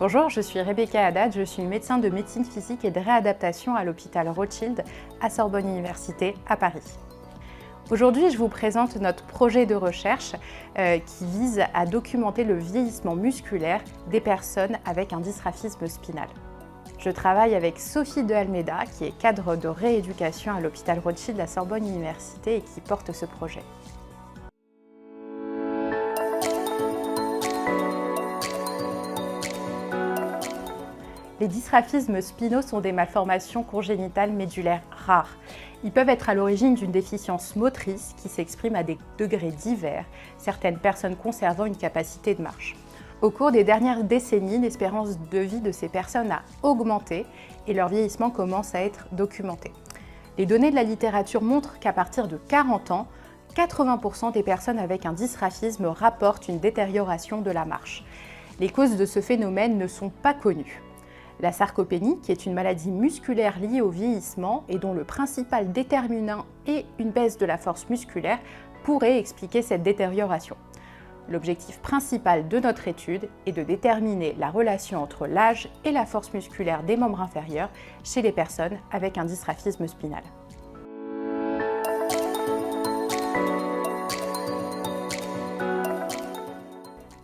Bonjour, je suis Rebecca Haddad, je suis médecin de médecine physique et de réadaptation à l'hôpital Rothschild à Sorbonne Université à Paris. Aujourd'hui, je vous présente notre projet de recherche qui vise à documenter le vieillissement musculaire des personnes avec un dysgraphisme spinal. Je travaille avec Sophie de Almeida, qui est cadre de rééducation à l'hôpital Rothschild à Sorbonne Université et qui porte ce projet. Les dysgraphismes spinaux sont des malformations congénitales médulaires rares. Ils peuvent être à l'origine d'une déficience motrice qui s'exprime à des degrés divers, certaines personnes conservant une capacité de marche. Au cours des dernières décennies, l'espérance de vie de ces personnes a augmenté et leur vieillissement commence à être documenté. Les données de la littérature montrent qu'à partir de 40 ans, 80% des personnes avec un dysgraphisme rapportent une détérioration de la marche. Les causes de ce phénomène ne sont pas connues. La sarcopénie, qui est une maladie musculaire liée au vieillissement et dont le principal déterminant est une baisse de la force musculaire, pourrait expliquer cette détérioration. L'objectif principal de notre étude est de déterminer la relation entre l'âge et la force musculaire des membres inférieurs chez les personnes avec un dysgraphisme spinal.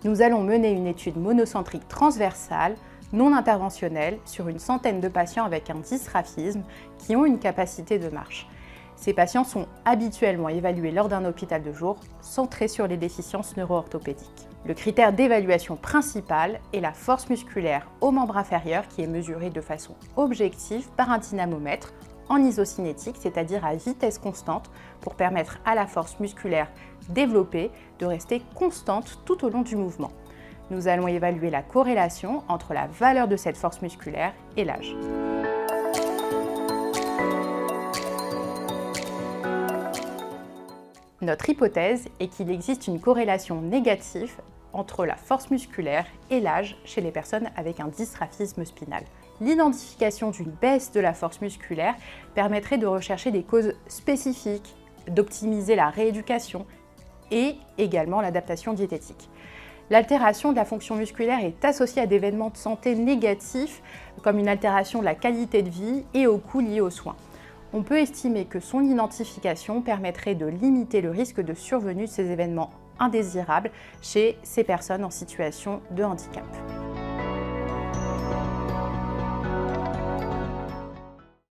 Nous allons mener une étude monocentrique transversale non interventionnelle sur une centaine de patients avec un dysgraphisme qui ont une capacité de marche. Ces patients sont habituellement évalués lors d'un hôpital de jour centré sur les déficiences neuro-orthopédiques. Le critère d'évaluation principal est la force musculaire au membre inférieur qui est mesurée de façon objective par un dynamomètre en isocinétique, c'est-à-dire à vitesse constante, pour permettre à la force musculaire développée de rester constante tout au long du mouvement. Nous allons évaluer la corrélation entre la valeur de cette force musculaire et l'âge. Notre hypothèse est qu'il existe une corrélation négative entre la force musculaire et l'âge chez les personnes avec un dysgraphisme spinal. L'identification d'une baisse de la force musculaire permettrait de rechercher des causes spécifiques, d'optimiser la rééducation et également l'adaptation diététique. L'altération de la fonction musculaire est associée à des événements de santé négatifs comme une altération de la qualité de vie et aux coûts liés aux soins. On peut estimer que son identification permettrait de limiter le risque de survenue de ces événements indésirables chez ces personnes en situation de handicap.